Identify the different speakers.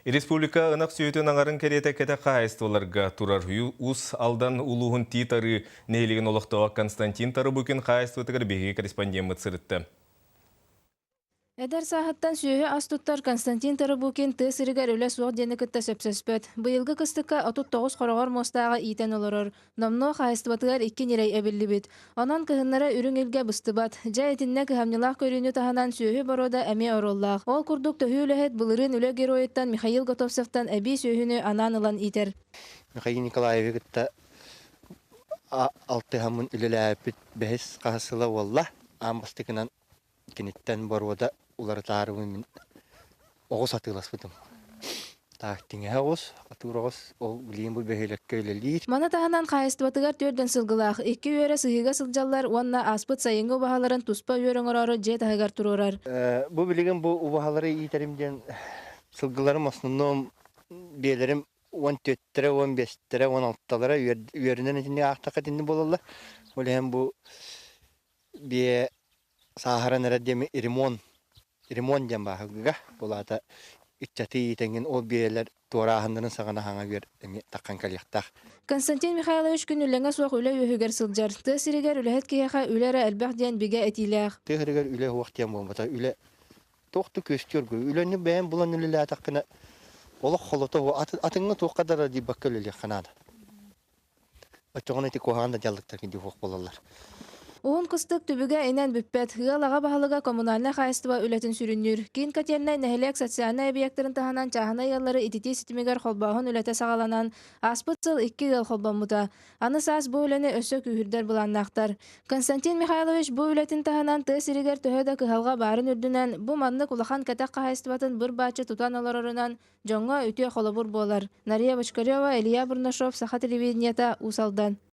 Speaker 1: Республика ынах-сүөһүтүн аҥарын кэриэтэ кэтэх хаһаайыстыбаларга турар Уус-Алдан улууһун Тиит-Арыы нэһилиэгин олохтооҕо Константин Тарабукин хаһаайыстыбатыгар биһиги корреспондеммыт сырытты.
Speaker 2: Эдэр сааһыттан сүөһү-ас тутар Константин Тарабукин сиригэр суох диэни кытта сөпсөспөт. Быйылгы кыстыкка 39 хорогор мостаға иитен олорор. Номно хаһаайыстыбатыгар 2 нирей эбиллибит. Онон кыһыннара үрүң илге быстыбат. Жа этинне кыһамнылаах көрүүнү таһанан сүөһү борода эми ороллаах. Ол курдук төһүүлэһет былырын үлө героиттан Михаил Готовцевтан эби сүөһүнү анан ылан иитер.
Speaker 3: Михаил Николаевич кытта алтыһамын үлелээпит бэһис каһасыла болла. Амбастыкынан киниттен борода улар таарымын оғыз атылас бұдым. Тақтың оғыз, атур-оғыз, ол білейін бұл бәхелекке өлелейір.
Speaker 2: Мана таһанан хаһаайыстыбатыгар төрдөн сылгылаах. 2 үөрэ сыһыга сылдьаллар, уонна аспыт сайыҥҥы убаһаларын туспа үөрөҥөрөрө же таһыгар турурар.
Speaker 3: Бұл білеген бұл убаһалары итеримден сылгыларым основном биелерим 14-тері, 15-тері, 16-талары үөрінен етінде ақтаққа тінді болалар. Ол hem бұл бие сааһыран әрәдемі ремонт дем баһыгга булата итчати тенген ол биелер туараһындырын сагана хаңа бер эми таккан калыктак.
Speaker 2: Константин Михайлович күнүлеңе суох үле үһүгер сылдьар. Сиригэр үлэһет киэхэ үлэрэ элбэх диэн бигэ этилээх.
Speaker 3: Сиригэр үле уактиям болмата үле токту көстөргө үлөнү бэм булан үлелэ атаккына олох холото атыңны токкадар ди баккөлөлө ханада. Очогон эти коханда жалдыктар ди хук болалар.
Speaker 2: Уун кыстык түбүгө инен бүппет, хыалага баһалыга коммунальный хаһаайыстыба үлэтин сүрүннүр. Кин катерне нэһилиэг социальный объекттарын таһанан чаһына яллары итити ситимигер холбоһун үлэтэ сагаланан, аспыт сыл 2 ыл холбоммута. Аны саас бу үлэни өссө күүһүрдэр буланнаахтар. Константин Михайлович бу үлэтин таһанан сиригэр төһөдө кыһалга баарын үрдүнэн, бу маннык улахан кэтэх хаһаайыстыбатын бір баачы тутан олорорунан дьоҥҥо үтүө холобур буолар. Нария Бочкарева, Илья Бурнашов, Саха телевидениета, Уус-Алдан.